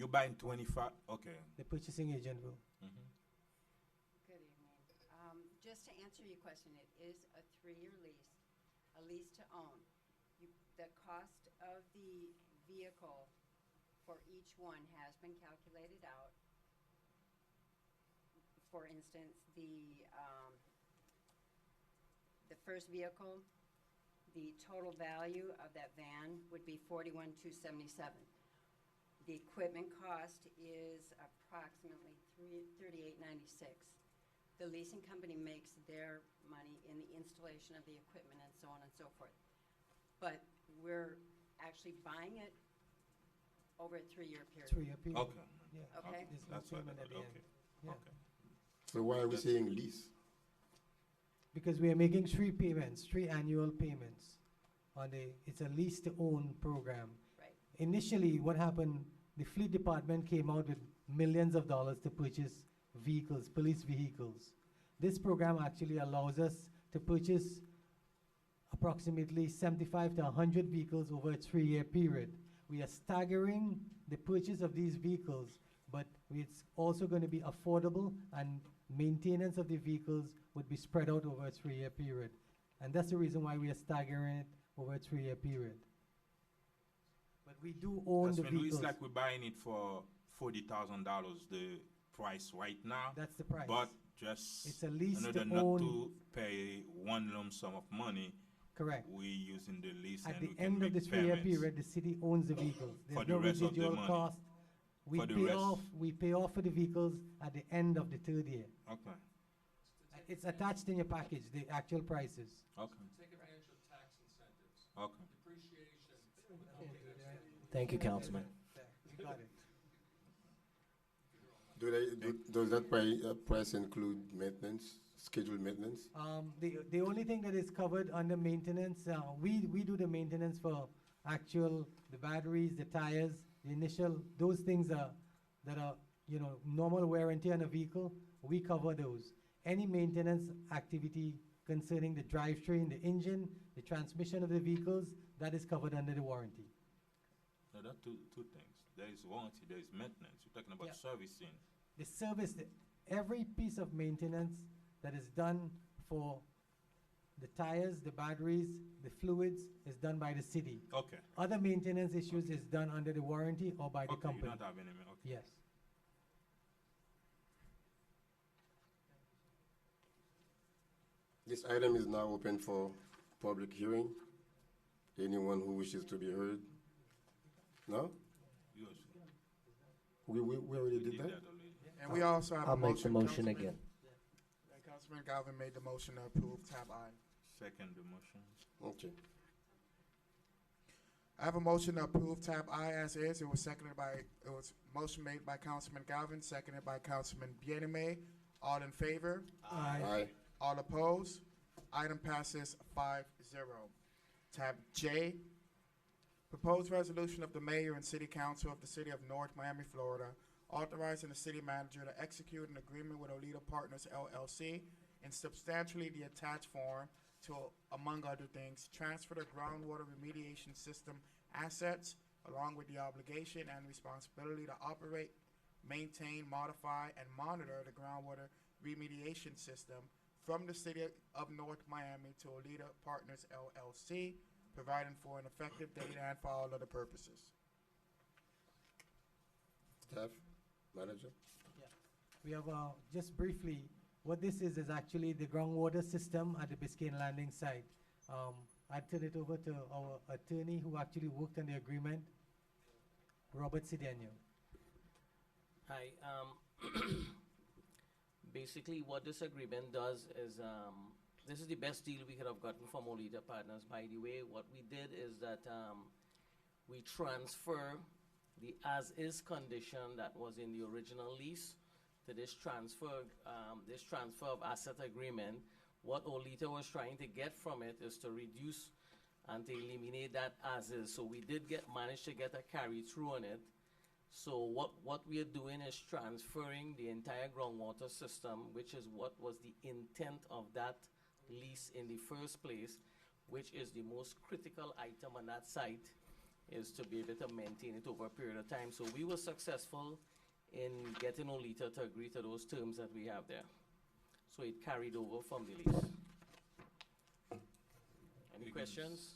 You buying 25? Okay. The purchasing agent will. Mhm. Good evening. Just to answer your question, it is a 3-year lease, a lease to own. The cost of the vehicle for each one has been calculated out. For instance, the first vehicle, the total value of that van would be $41,277. The equipment cost is approximately $38.96. The leasing company makes their money in the installation of the equipment and so on and so forth. But we're actually buying it over a 3-year period. 3-year period. Okay. Yeah. Okay. There's no That's what I payment at thought. the Okay. end. Yeah. Okay. So why are we saying lease? Because we are making 3 payments, 3 annual payments on it's a lease to own program. Right. Initially, what happened, the fleet department came out with millions of dollars to purchase vehicles, police vehicles. This program actually allows us to purchase approximately 75 to 100 vehicles over a 3-year period. We are staggering the purchase of these vehicles, but it's also going to be affordable, and maintenance of the vehicles would be spread out over a 3-year period. And that's the reason why we are staggering it over a 3-year period. But we do own That's the when vehicles. it's like we're buying it for $40,000, the price right now. That's the price. But just It's a lease in order to not own. to pay one lump sum of money, Correct. we using the lease At and we the can end of make the 3-year payments. period, the city owns the vehicles. For There's the no rest of the residual money. cost. We For the pay rest. off. We pay off for the vehicles at the end of the 3rd year. Okay. It's attached in your package, the actual prices. Okay. Take advantage of tax incentives, Okay. depreciation. Thank you, Councilman. You got it. Does that price include maintenance, scheduled maintenance? The only thing that is covered under maintenance, we do the maintenance for the batteries, the tires, the initial, those things that are, normal wear and tear on a vehicle, we cover those. Any maintenance activity concerning the drivetrain, the engine, the transmission of the vehicles, that is covered under the warranty. Now, there are two things. There is warranty, there is maintenance. You're talking about Yeah. servicing. The service, every piece of maintenance that is done for the tires, the batteries, the fluids is done by the city. Okay. Other maintenance issues is done under the warranty or by the Okay, you company. don't have any, okay. Yes. This item is now open for public hearing. Anyone who wishes to be heard? No? Yes. We already We did did that? that already. And we also have I'll a make motion. the motion Councilman- again. Councilman Galvin made the motion to approve tab I. Second the motion. Okay. I have a motion to approve tab I as is. It was motion made by Councilman Galvin, seconded by Councilman Bieneme. All in favor? Aye. All opposed? Item passes 5-0. Tab J, proposed resolution of the mayor and city council of the city of North Miami, Florida, authorizing the city manager to execute an agreement with Olita Partners LLC in substantially the attached form to, among other things, transfer the groundwater remediation system assets along with the obligation and responsibility to operate, maintain, modify, and monitor the groundwater remediation system from the city of North Miami to Olita Partners LLC, providing for an effective date and for all other purposes. Staff, manager? We have, just briefly, what this is actually the groundwater system at the Biscayne Landing site. I turn it over to our attorney who actually worked on the agreement, Robert Cedeno. Hi. Basically, what this agreement does is, this is the best deal we could have gotten from Olita Partners. By the way, what we did is that we transfer the as-is condition that was in the original lease to this transfer of asset agreement. What Olita was trying to get from it is to reduce and to eliminate that as-is. So we did manage to get a carry-through on it. So what we are doing is transferring the entire groundwater system, which is what was the intent of that lease in the first place, which is the most critical item on that site, is to be able to maintain it over a period of time. So we were successful in getting Olita to agree to those terms that we have there. So it carried over from the lease. Any Against- questions?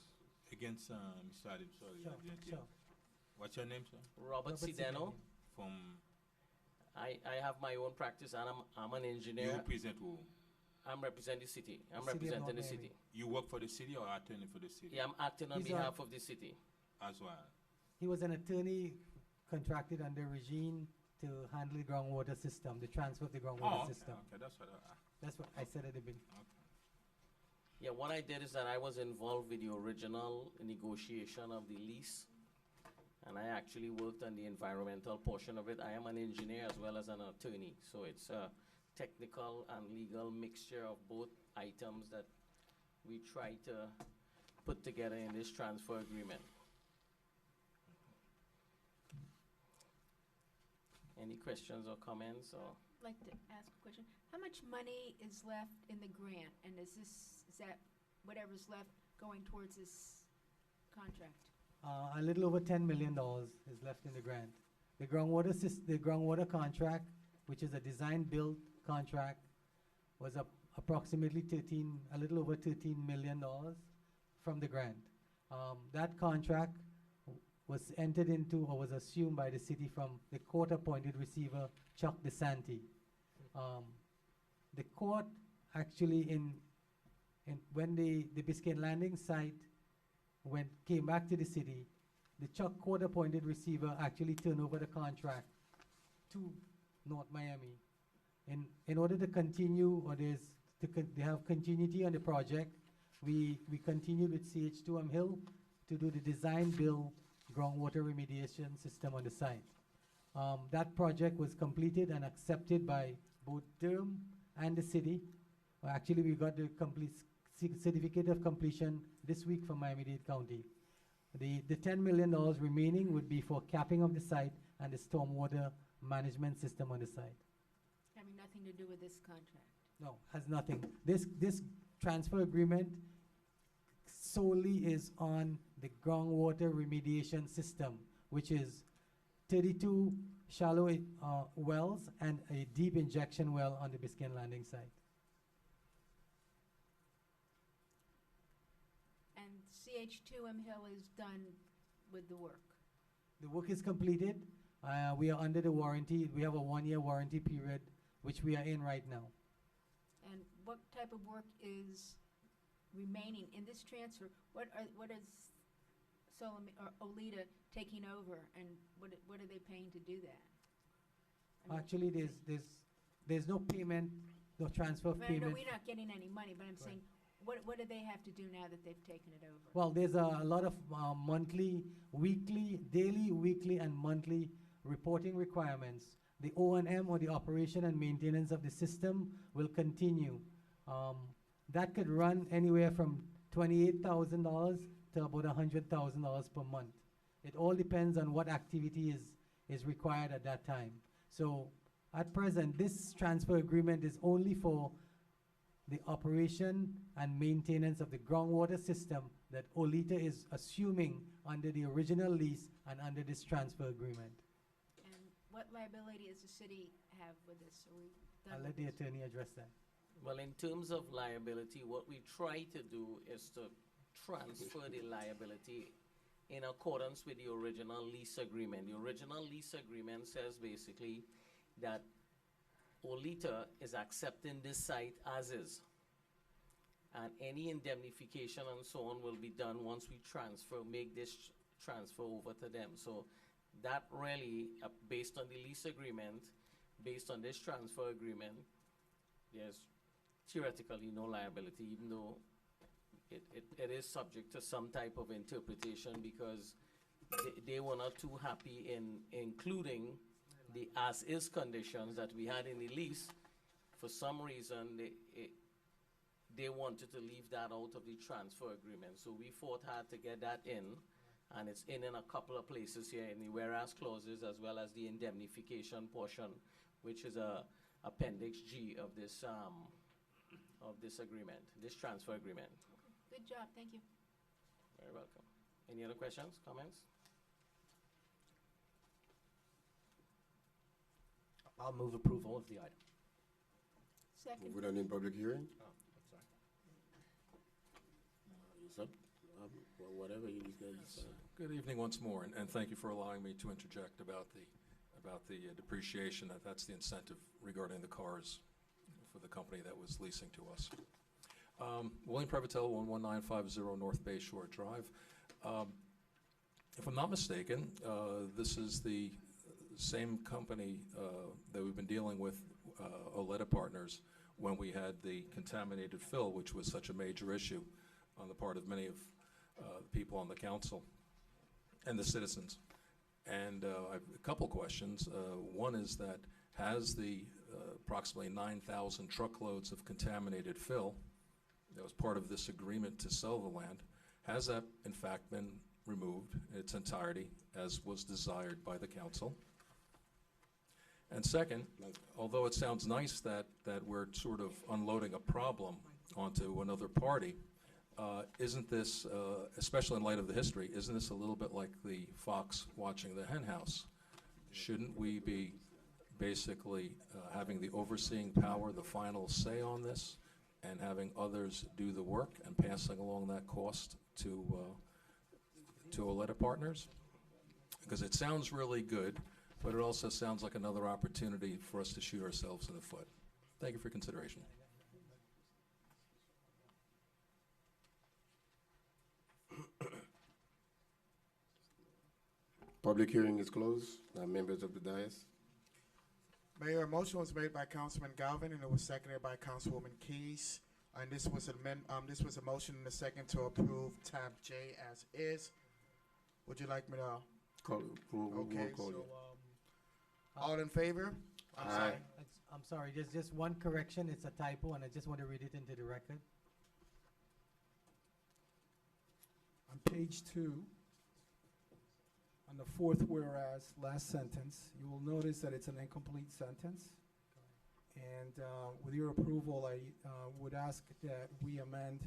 Against, Mr. Adams, sorry. Sure, I didn't hear. sure. What's your name, sir? Robert Sideno. From, I have my own practice and I'm an you engineer. represent who? I'm representing the city. I'm The city of representing the North city. You work for the city or attorney for the city? Yeah, I'm acting on He's a- behalf of the city. As well. He was an attorney contracted under Regine to handle the groundwater system, the transfer of the groundwater Okay, system. okay, that's what That's what I said at the beginning. okay. Yeah, what I did is that I was involved with the original negotiation of the lease. And I actually worked on the environmental portion of it. I am an engineer as well as an attorney. So it's a technical and legal mixture of both items that we try to put together in this transfer agreement. Any questions or comments or? I'd like to ask a question. How much money is left in the grant? And is that whatever's left going towards this contract? A little over $10 million is left in the grant. The groundwater contract, which is a design-build contract, was approximately a little over $13 million from the grant. That contract was entered into or was assumed by the city from the court-appointed receiver, Chuck DeSanti. The court actually, when the Biscayne Landing site came back to the city, the Chuck court-appointed receiver actually turned over the contract to North Miami. In order to continue, or they have continuity on the project, we continued with CH2M Hill to do the design-build groundwater remediation system on the site. That project was completed and accepted by both Durham and the city. Actually, we got the complete certificate of completion this week from Miami-Dade County. The $10 million remaining would be for capping of the site and the stormwater management system on the site. Having nothing to do with this contract? No, has nothing. This transfer agreement solely is on the groundwater remediation system, which is 32 shallow wells and a deep injection well on the Biscayne Landing site. And CH2M Hill is done with the work? The work is completed. We are under the warranty. We have a 1-year warranty period, which we are in right now. And what type of work is remaining in this transfer? What is Olita taking over, and what are they paying to do that? I mean, Actually, there's no payment, no transfer of I know payment. we're not getting any money, but I'm saying, what do they have to do now that they've taken it over? Well, there's a lot of monthly, daily, weekly, and monthly reporting requirements. The O&M, or the operation and maintenance of the system, will continue. That could run anywhere from $28,000 to about $100,000 per month. It all depends on what activity is required at that time. So at present, this transfer agreement is only for the operation and maintenance of the groundwater system that Olita is assuming under the original lease and under this transfer agreement. And what liability does the city have with this? Are we done I'll with let the this? attorney address that. Well, in terms of liability, what we try to do is to transfer the liability in accordance with the original lease agreement. The original lease agreement says basically that Olita is accepting this site as is. And any indemnification and so on will be done once we make this transfer over to them. So that really, based on the lease agreement, based on this transfer agreement, there's theoretically no liability, even though it is subject to some type of interpretation, because they were not too happy in including the as-is conditions that we had in the lease. For some reason, they wanted to leave that out of the transfer agreement. So we fought hard to get that in, and it's in a couple of places here in the whereas clauses, as well as the indemnification portion, which is Appendix G of this agreement, this transfer agreement. Good job, thank you. Very welcome. Any other questions, comments? I'll move approval of the item. Second. Move it on in public hearing? Oh, I'm sorry. It's up, whatever you guys decide. Good evening once more, and thank you for allowing me to interject about the depreciation. That's the incentive regarding the cars for the company that was leasing to us. William Prevotell, 11950 North Bay Shore Drive. If I'm not mistaken, this is the same company that we've been dealing with, Oleta Partners, when we had the contaminated fill, which was such a major issue on the part of many of the people on the council and the citizens. And I have a couple questions. One is that has the approximately 9,000 truckloads of contaminated fill that was part of this agreement to sell the land, has that in fact been removed in its entirety as was desired by the council? And second, although it sounds nice that we're sort of unloading a problem onto another party, isn't this, especially in light of the history, isn't this a little bit like the fox watching the hen house? Shouldn't we be basically having the overseeing power, the final say on this, and having others do the work and passing along that cost to Oleta Partners? Because it sounds really good, but it also sounds like another opportunity for us to shoot ourselves in the foot. Thank you for your consideration. Public hearing is closed. Members of the dais. Mayor, a motion was made by Councilman Galvin and it was seconded by Councilwoman Keys. And this was a motion and a second to approve tab J as is. Would you like me to? Okay, so, all in favor? I'm Aye. sorry. I'm sorry, just one correction, it's a typo, and I just want to read it into the record. On page 2, on the fourth whereas, last sentence, you will notice that it's an incomplete sentence. And with your approval, I would ask that we amend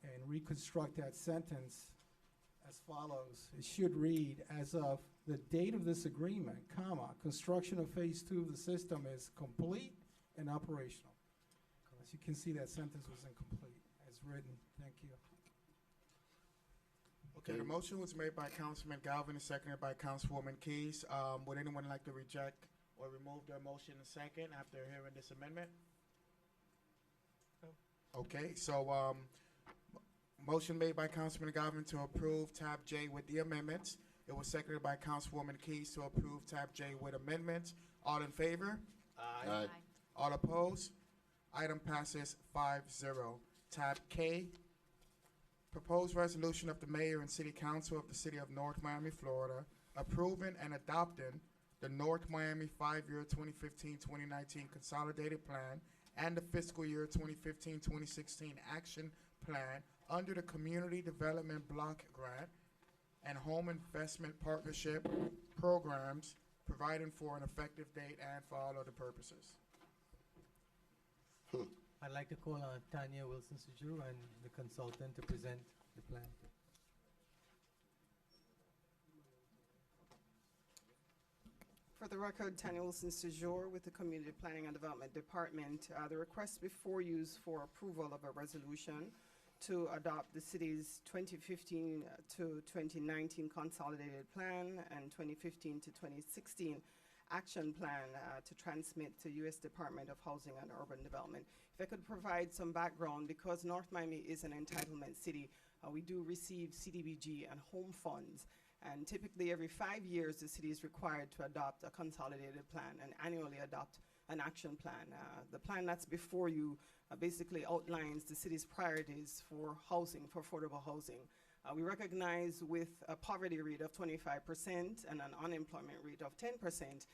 and reconstruct that sentence as follows. It should read, as of the date of this agreement, comma, construction of phase 2 of the system is complete and operational. As you can see, that sentence was incomplete as written. Thank you. Okay, the motion was made by Councilman Galvin and seconded by Councilwoman Keys. Would anyone like to reject or remove their motion in second after hearing this amendment? Okay, so motion made by Councilman Galvin to approve tab J with the amendments. It was seconded by Councilwoman Keys to approve tab J with amendments. All in favor? Aye. All opposed? Item passes 5-0. Tab K, proposed resolution of the mayor and city council of the city of North Miami, Florida, approving and adopting the North Miami 5-year 2015-2019 consolidated plan and the fiscal year 2015-2016 action plan under the Community Development Block Grant and Home Investment Partnership programs, providing for an effective date and for all other purposes. I'd like to call on Tanya Wilson-Sujuru and the consultant to present the plan. For the record, Tanya Wilson-Sujuru with the Community Planning and Development Department. The request before you is for approval of a resolution to adopt the city's 2015 to 2019 consolidated plan and 2015 to 2016 action plan to transmit to U.S. Department of Housing and Urban Development. If I could provide some background, because North Miami is an entitlement city, we do receive CDBG and home funds. And typically every 5 years, the city is required to adopt a consolidated plan and annually adopt an action plan. The plan that's before you basically outlines the city's priorities for housing, for affordable housing. We recognize with a poverty rate of 25% and an unemployment rate of 10%,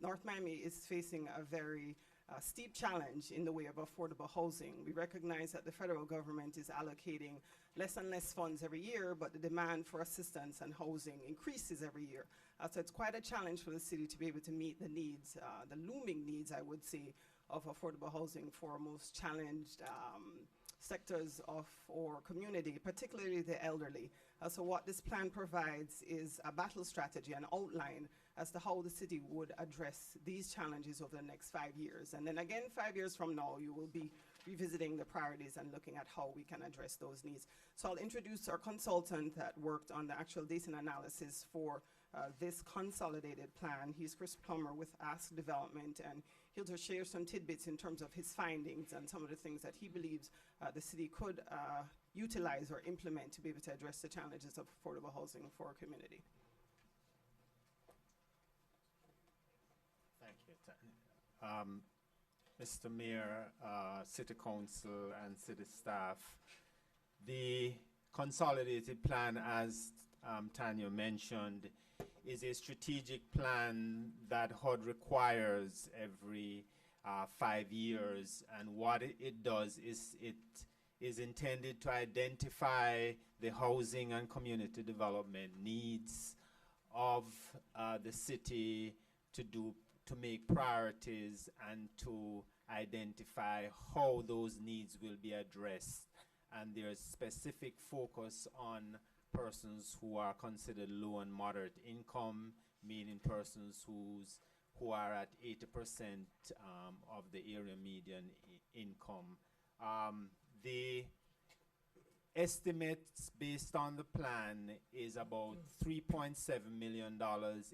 North Miami is facing a very steep challenge in the way of affordable housing. We recognize that the federal government is allocating less and less funds every year, but the demand for assistance and housing increases every year. So it's quite a challenge for the city to be able to meet the needs, the looming needs, I would say, of affordable housing for most challenged sectors of our community, particularly the elderly. So what this plan provides is a battle strategy, an outline as to how the city would address these challenges over the next 5 years. And then again, 5 years from now, you will be revisiting the priorities and looking at how we can address those needs. So I'll introduce our consultant that worked on the actual data analysis for this consolidated plan. He's Chris Plummer with Ask Development, and he'll just share some tidbits in terms of his findings and some of the things that he believes the city could utilize or implement to be able to address the challenges of affordable housing for our community. Thank you, Tanya. Mr. Mayor, City Council, and City staff, the consolidated plan, as Tanya mentioned, is a strategic plan that HUD requires every 5 years. And what it does is it is intended to identify the housing and community development needs of the city, to make priorities and to identify how those needs will be addressed. And there's specific focus on persons who are considered low and moderate income, meaning persons who are at 80% of the area median income. The estimates based on the plan is about $3.7 million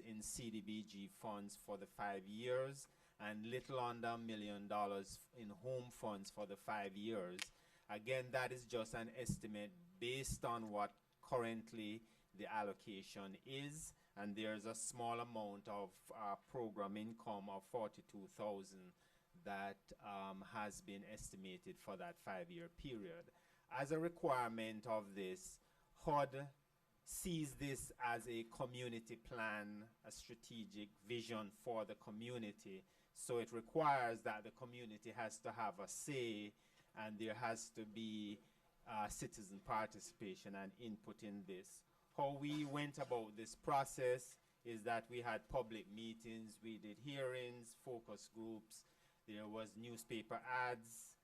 in CDBG funds for the 5 years and little under $1 million in home funds for the 5 years. Again, that is just an estimate based on what currently the allocation is, and there's a small amount of program income of $42,000 that has been estimated for that 5-year period. As a requirement of this, HUD sees this as a community plan, a strategic vision for the community. So it requires that the community has to have a say, and there has to be citizen participation and input in this. How we went about this process is that we had public meetings, we did hearings, focus groups, there was newspaper ads,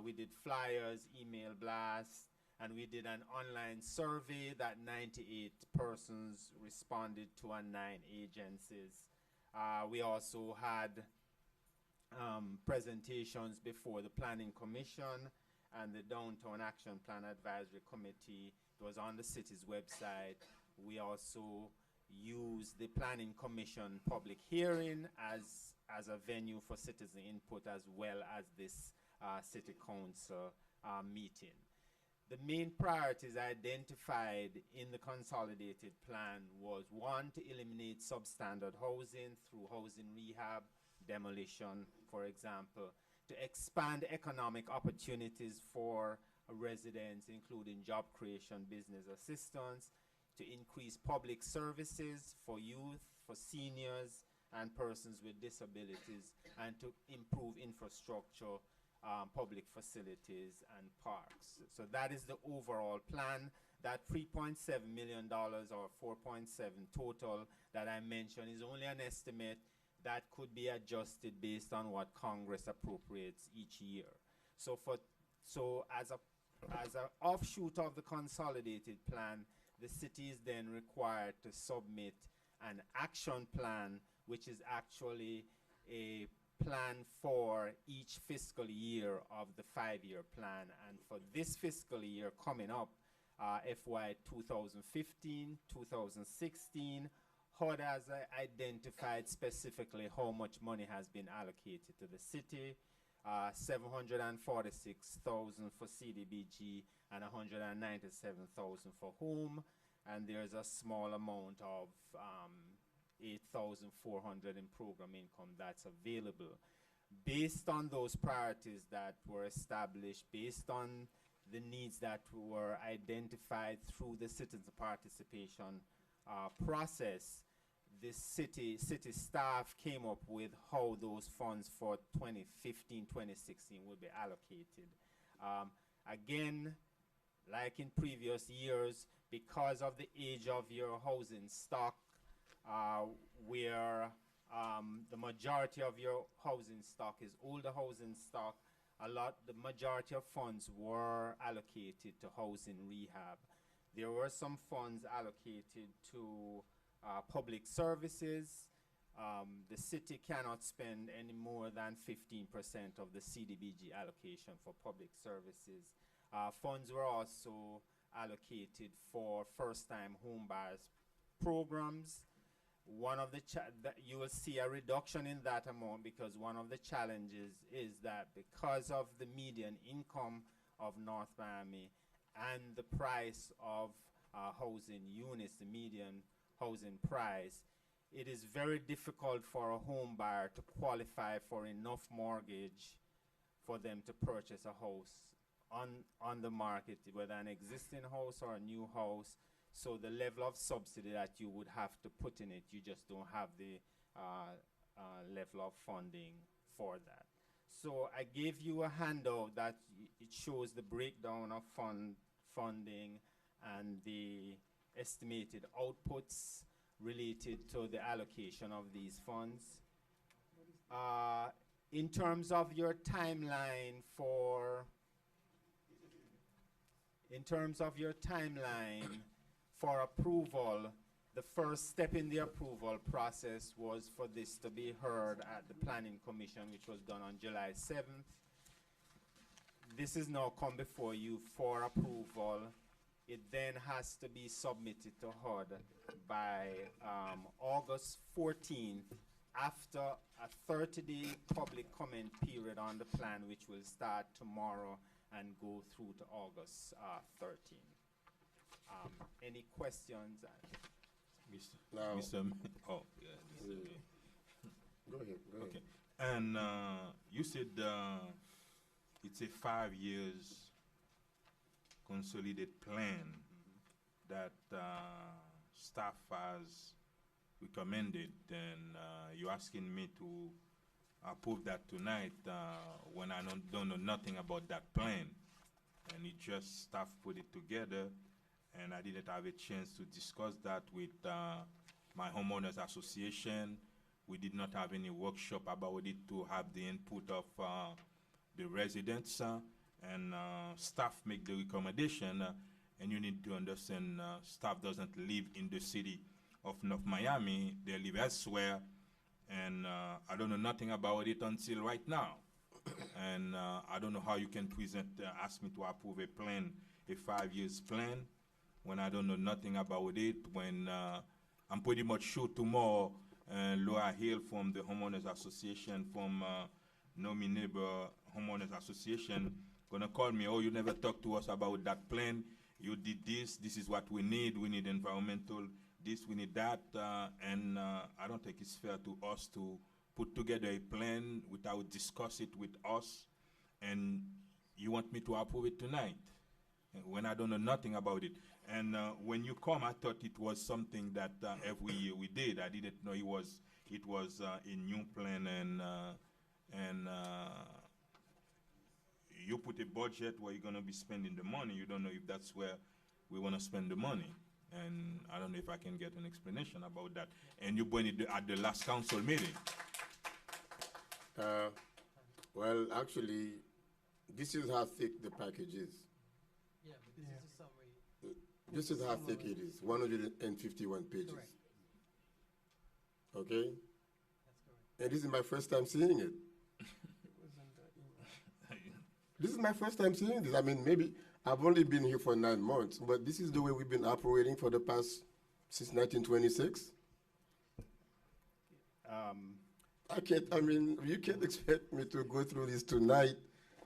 we did flyers, email blasts, and we did an online survey that 98 persons responded to and 9 agencies. We also had presentations before the Planning Commission and the Downtown Action Plan Advisory Committee. It was on the city's website. We also used the Planning Commission public hearing as a venue for citizen input, as well as this City Council meeting. The main priorities identified in the consolidated plan was, 1, to eliminate substandard housing through housing rehab, demolition, for example, to expand economic opportunities for residents, including job creation, business assistance, to increase public services for youth, for seniors, and persons with disabilities, and to improve infrastructure, public facilities, and parks. So that is the overall plan. That $3.7 million or 4.7 total that I mentioned is only an estimate that could be adjusted based on what Congress appropriates each year. So as an offshoot of the consolidated plan, the city is then required to submit an action plan, which is actually a plan for each fiscal year of the 5-year plan. And for this fiscal year coming up, FY 2015, 2016, HUD has identified specifically how much money has been allocated to the city, $746,000 for CDBG and $197,000 for home, and there's a small amount of $8,400 in program income that's available. Based on those priorities that were established, based on the needs that were identified through the citizen participation process, the city staff came up with how those funds for 2015-2016 will be allocated. Again, like in previous years, because of the age of your housing stock, where the majority of your housing stock is older housing stock, the majority of funds were allocated to housing rehab. There were some funds allocated to public services. The city cannot spend any more than 15% of the CDBG allocation for public services. Funds were also allocated for first-time home buyers programs. One of the you will see a reduction in that amount because one of the challenges is that because of the median income of North Miami and the price of housing units, the median housing price, it is very difficult for a home buyer to qualify for enough mortgage for them to purchase a house on the market, whether an existing house or a new house. So the level of subsidy that you would have to put in it, you just don't have the level of funding for that. So I gave you a handout that it shows the breakdown of funding and the estimated outputs related to the allocation of these funds. In terms of your timeline for approval, the first step in the approval process was for this to be heard at the Planning Commission, which was done on July 7th. This is now come before you for approval. It then has to be submitted to HUD by August 14th after a 30-day public comment period on the plan, which will start tomorrow and go through to August 13th. Any questions? Now, Mr. Oh, yeah. go ahead. Okay. And you said it's a 5 years consolidated plan that staff has recommended, and you're asking me to approve that tonight when I don't know nothing about that plan, and it just staff put it together, and I didn't have a chance to discuss that with my homeowners association. We did not have any workshop about it to have the input of the residents, and staff make the recommendation, and you need to understand staff doesn't live in the city of North Miami, they live elsewhere, and I don't know nothing about it until right now. And I don't know how you can present, ask me to approve a plan, a 5 years plan, when I don't know nothing about it, when I'm pretty much sure tomorrow Laura Hill from the Homeowners Association, from Know Me Neighbor Homeowners Association, gonna call me, oh, you never talked to us about that plan, you did this is what we need environmental, this, we need that, and I don't think it's fair to us to put together a plan without discuss it with us, and you want me to approve it tonight, when I don't know nothing about it. And when you come, I thought it was something that every year we did. I didn't know it was a new plan, and you put a budget where you're gonna be spending the money. You don't know if that's where we wanna spend the money. And I don't know if I can get an explanation about that. And you bring it at the last council meeting. Well, actually, this is how thick the package is. Yeah, but this is a summary. This is how thick it is, 151 pages. Correct. Okay? That's correct. And this is my first time seeing it. This is my first time seeing this. I mean, maybe I've only been here for 9 months, but this is the way we've been operating for the past, since 1926. You can't expect me to go through this tonight,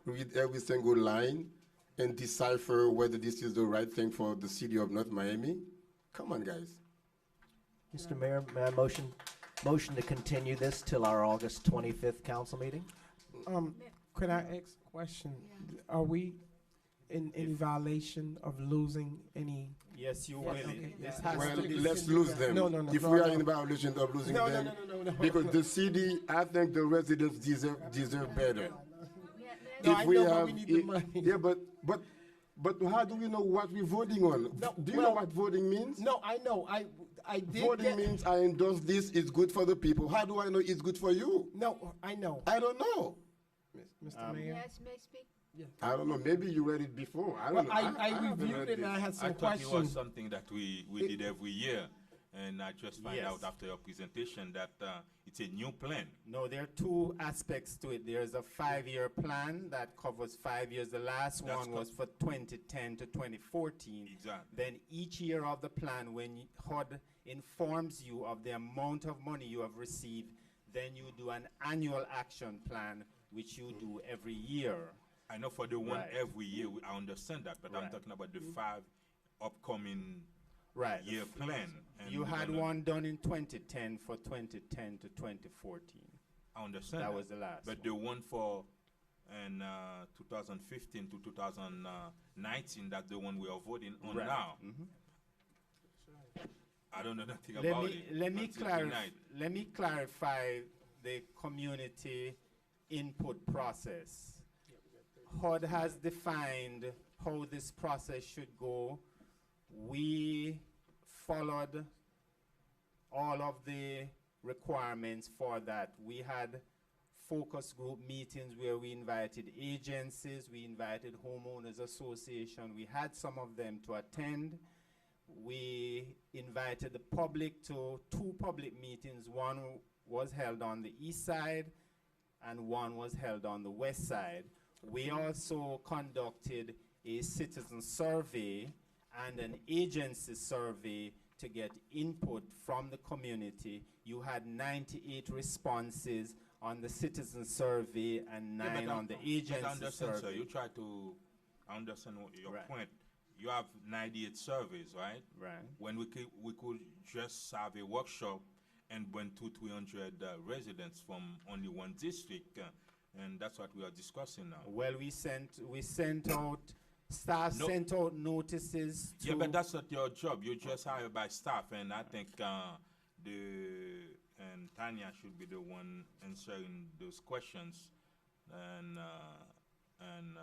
read every single line, and decipher whether this is the right thing for the city of North Miami. Come on, guys. Mr. Mayor, may I motion to continue this till our August 25th council meeting? Could I ask a question? Are we in any violation of losing any? Yes, you will. Okay. This Yeah. has Well, to be let's lose them. No. If we are in violation of losing them, because the city, I think the residents deserve better. No, I If we know, but have, we need the money. yeah, but how do we know what we're voting on? No, Do you well, know what voting means? No, I know. I did Voting get. means I endorse this, it's good for the people. How do I know it's good for you? No, I know. I don't know. Mr. Mayor. Yes, may I speak? I don't know, maybe you read it before, I Well, don't know. I haven't reviewed read it and I this. had I some thought it was questions. something that we did every year. and I just find out Yes. after your presentation that it's a new plan. No, there are two aspects to it. There's a 5-year plan that covers 5 years. The last That's one was for 2010 to 2014. Exactly. Then each year of the plan, when HUD informs you of the amount of money you have received, then you do an annual action plan, which you do every year. I know for the one Right. every year, I understand that, but I'm Right. talking about the 5 upcoming Right. year plan. And You we're had gonna- one done in 2010 for 2010 to 2014. I understand That was the last But one. the one for and 2015 to 2019, that's the one we are voting on Right. now. Mhm. I don't know nothing Let about me, it. let me until clarify. tonight. Let me clarify the community input process. HUD has defined how this process should go. We followed all of the requirements for that. We had focus group meetings where we invited agencies, we invited homeowners association. We had some of them to attend. We invited the public to 2 public meetings. One was held on the east side and one was held on the west side. We also conducted a citizen survey and an agency survey to get input from the community. You had 98 responses on the citizen survey and Yeah, 9 but on the I agency understand, sir. survey. You try to I understand your Right. point. You have 98 surveys, right? Right. When we could just have a workshop and bring 300 residents from only one district, and that's what we are discussing now. Well, we sent out, staff No. sent out notices to. Yeah, but that's not your job. You're just hired by staff, and I think Tanya should be the one answering those questions. And okay.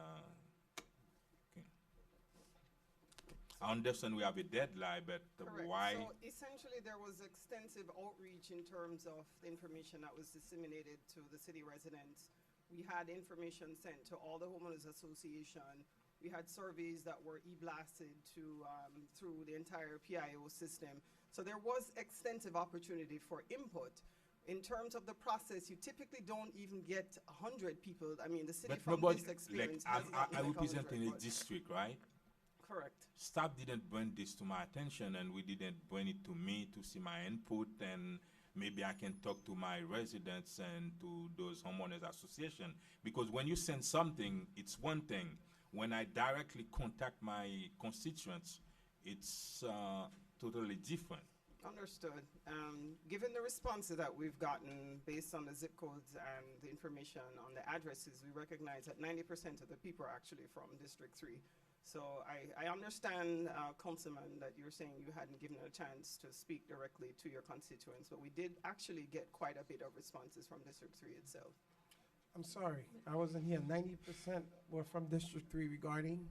I understand we have a deadline, but Correct. why? So essentially, there was extensive outreach in terms of the information that was disseminated to the city residents. We had information sent to all the homeowners association. We had surveys that were e-blasted to, through the entire PIO system. So there was extensive opportunity for input. In terms of the process, you typically don't even get 100 people. I mean, the city But from nobody, this like, experience has not I like 100, represent in a but- district, right? Correct. Staff didn't bring this to my attention, and we didn't bring it to me to see my input, and maybe I can talk to my residents and to those homeowners association. Because when you send something, it's one thing. When I directly contact my constituents, it's totally different. Understood. Given the responses that we've gotten based on the zip codes and the information on the addresses, we recognize that 90% of the people are actually from District 3. So I understand, Councilman, that you're saying you hadn't given a chance to speak directly to your constituents, but we did actually get quite a bit of responses from District 3 itself. I'm sorry, I wasn't here. 90% were from District 3 regarding,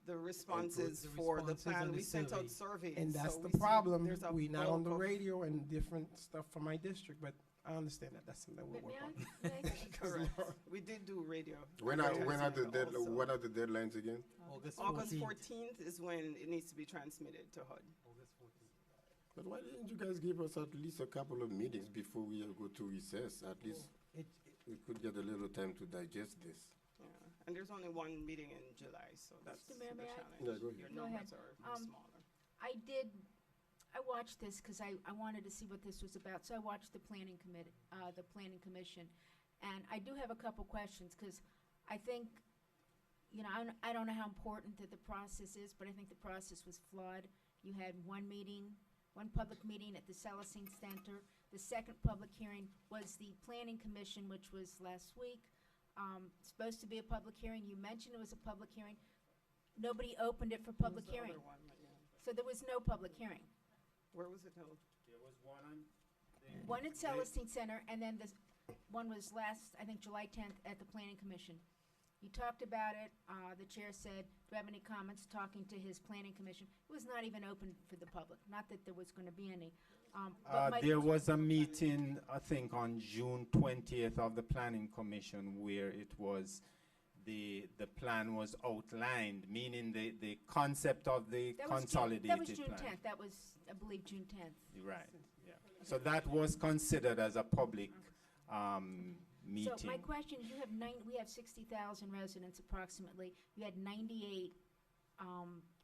The responses The for the responses plan, on the we sent out survey. surveys. and that's so the we see problem. there's a We not on the bulk of- radio and different stuff from my district, but I understand that. That's something we'll May work on. I- may I- Correct. We did do radio. When are advertising the also. what are the deadlines again? August August 14th. 14th is when it needs to be transmitted to HUD. August 14th. But why didn't you guys give us at least a couple of meetings before we go to recess? At least It, we could get a little time to digest this. Yeah, and there's only one meeting in July, so that's the Mr. Mayor, may I- challenge. Yeah, go ahead. Your Go ahead. numbers are smaller. I watched this because I wanted to see what this was about, so I watched the planning commission. And I do have a couple questions, because I think, you know, I don't know how important that the process is, but I think the process was flawed. You had one meeting, one public meeting at the Celestine Center. The second public hearing was the planning commission, which was last week. Supposed to be a public hearing. You mentioned it was a public hearing. Nobody opened it for public There was the hearing. other one, but yeah. So there was no public hearing. Where was it held? There was one on. One at Celestine Center, and then this one was last, I think, July 10th at the Planning Commission. You talked about it, the chair said, do you have any comments, talking to his Planning Commission? It was not even open for the public, not that there was gonna be any. But my- There was a meeting, I think, on June 20th of the Planning Commission where it was the plan was outlined, meaning the concept of the That was June, consolidated that was June plan. 10th. That was, I believe, June 10th. Right, yeah. So that was considered as a public meeting. So my question is, we have 60,000 residents approximately. You had 98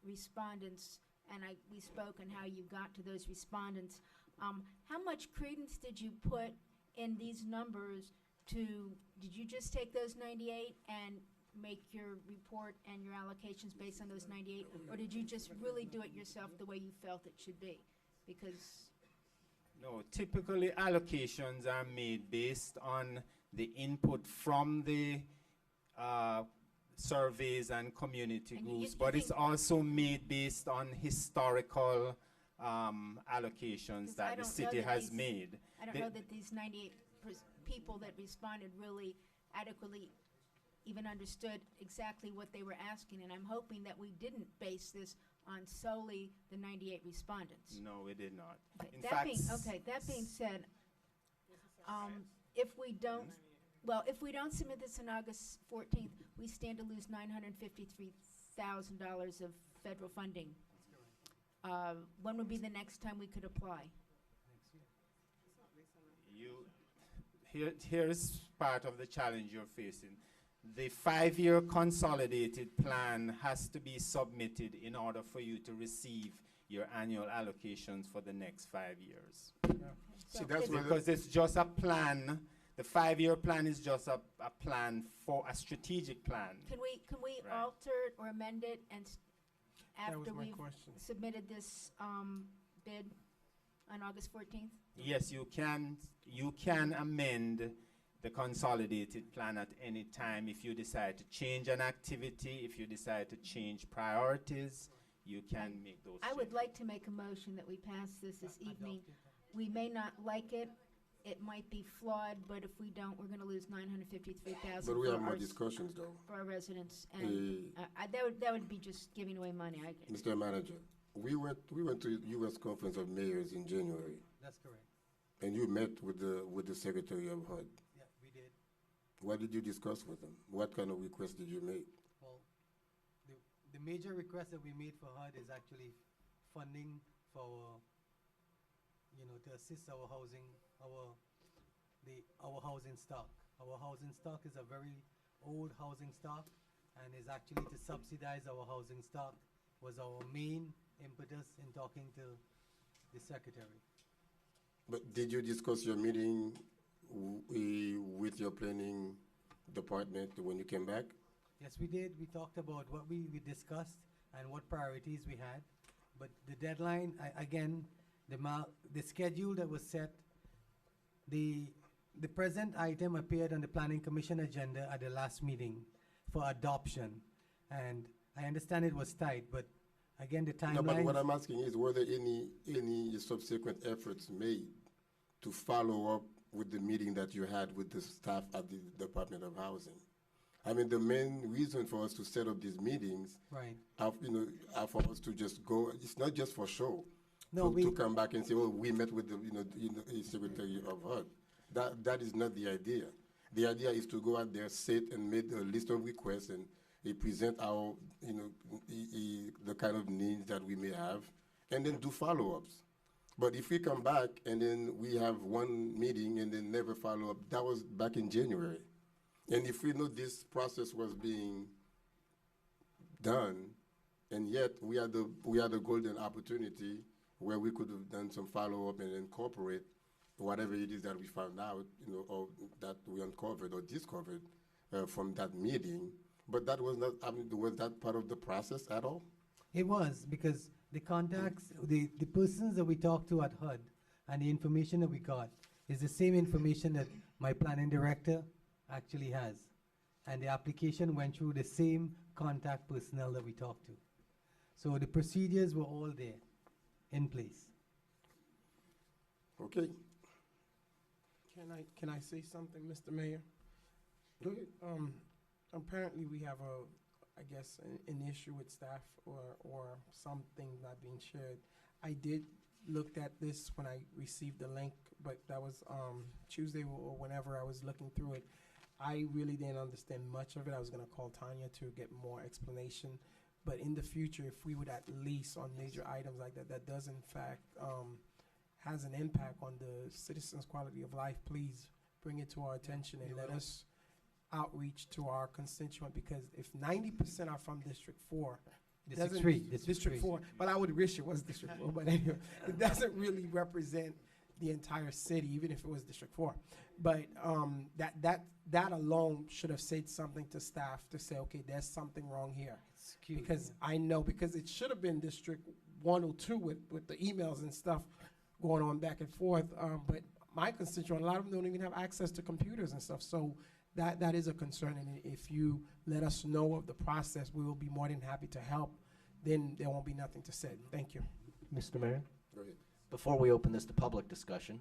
respondents, and we spoke on how you got to those respondents. How much credence did you put in these numbers did you just take those 98 and make your report and your allocations based on those 98? Or did you just really do it yourself the way you felt it should be? Because No, typically allocations are made based on the input from the surveys and community And groups, you but it's think- also made based on historical allocations 'cause I that the don't know city that has these- made. I don't The- know that these 98 people that responded really adequately even understood exactly what they were asking, and I'm hoping that we didn't base this on solely the 98 respondents. No, we did not. Okay, In that fact, being, that being said, if we don't submit this on August 14th, we stand to lose $953,000 of federal funding. When would be the next time we could apply? Here's part of the challenge you're facing. The 5-year consolidated plan has to be submitted in order for you to receive your annual allocations for the next 5 years. So See, that's is- where Because it's just a plan. The 5-year plan is just a plan for a strategic plan. Can we Right. alter it or amend it That was after my we've question. submitted this bid on August 14th? Yes, you can amend the consolidated plan at any time. If you decide to change an activity, if you decide to change priorities, you can make those I would changes. like to make a motion that we pass this evening. We may not like it, it might be flawed, but if we don't, we're gonna lose 953,000 But we for have more our discussions, though. for our residents, and that would be just giving away money. Mr. Manager, we went to U.S. Conference of Mayors in January, That's correct. and you met with the Secretary of HUD. Yeah, we did. What did you discuss with them? What kind of requests did you make? Well, the major request that we made for HUD is actually funding for, to assist our housing, our housing stock. Our housing stock is a very old housing stock, and is actually to subsidize our housing stock was our main impetus in talking to the secretary. But did you discuss your meeting with your planning department when you came back? Yes, we did. We talked about what we discussed and what priorities we had. But the deadline, again, the schedule that was set, the present item appeared on the Planning Commission agenda at the last meeting for adoption. And I understand it was tight, but again, the timeline. No, but what I'm asking is, were there any subsequent efforts made to follow up with the meeting that you had with the staff at the Department of Housing? I mean, the main reason for us to set up these meetings, Right. are for us to just go. It's not just for show. No, to come back and say, "Oh, we met with the Secretary of HUD." That is not the idea. The idea is to go out there, sit, and make a list of requests and present our, the kind of needs that we may have, and then do follow-ups. But if we come back and then we have one meeting and then never follow up, that was back in January. And if we know this process was being done, and yet we had the golden opportunity where we could have done some follow-up and incorporate whatever it is that we found out, or that we uncovered or discovered from that meeting. But that was not, was that part of the process at all? It was, because the contacts, the persons that we talked to at HUD and the information that we got is the same information that my planning director actually has. And the application went through the same contact personnel that we talked to. So the procedures were all there, in place. Okay. Can I say something, Mr. Mayor? Go ahead. Apparently we have I guess, an issue with staff or something not being shared. I did look at this when I received the link, but that was Tuesday or whenever I was looking through it. I really didn't understand much of it. I was gonna call Tanya to get more explanation. But in the future, if we would at least on major items like that, that does in fact, has an impact on the citizens' quality of life, please bring it to our attention and let us outreach to our constituent, because if 90% are from District 4, it District doesn't- 3, District 4, well, I would wish it was District 4, but anyway, it doesn't really represent the entire city, even if it was District 4. But that alone should have said something to staff to say, okay, there's something wrong here. Because I know, because it should have been District 102 with the emails and stuff going on back and forth. But my constituent, a lot of them don't even have access to computers and stuff. So that is a concern. And if you let us know of the process, we will be more than happy to help. Then there won't be nothing to say. Thank you. Mr. Mayor? Go ahead. Before we open this to public discussion,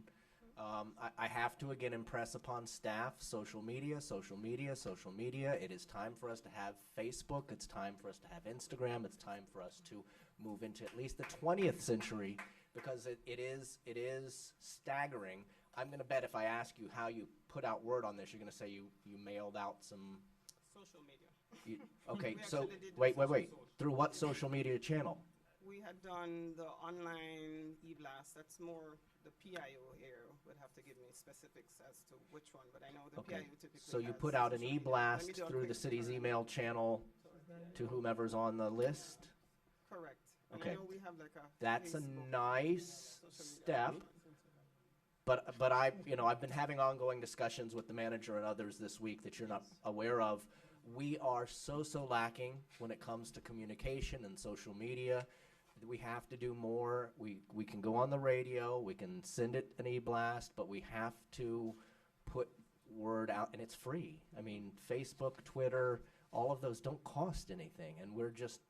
I have to again impress upon staff, social media, social media, social media. It is time for us to have Facebook. It's time for us to have Instagram. It's time for us to move into at least the 20th century, because it is staggering. I'm going to bet if I ask you how you put out word on this, you're going to say you mailed out some. Social media. Okay, We so actually did wait. social. Through what social media channel? We had done the online e-blast. That's more the PIO here. Would have to give me specifics as to which one, but I know the Okay, PIO typically so you has put out an social media. Let e-blast me do a through the quick city's confirm. email channel to whomever's on the list? Correct. And Okay. I know we have like a That's a Facebook nice social media. step. But I've been having ongoing discussions with the manager and others this week that you're not aware of. We are so lacking when it comes to communication and social media. We have to do more. We can go on the radio, we can send it an e-blast, but we have to put word out, and it's free. I mean, Facebook, Twitter, all of those don't cost anything, and we're just,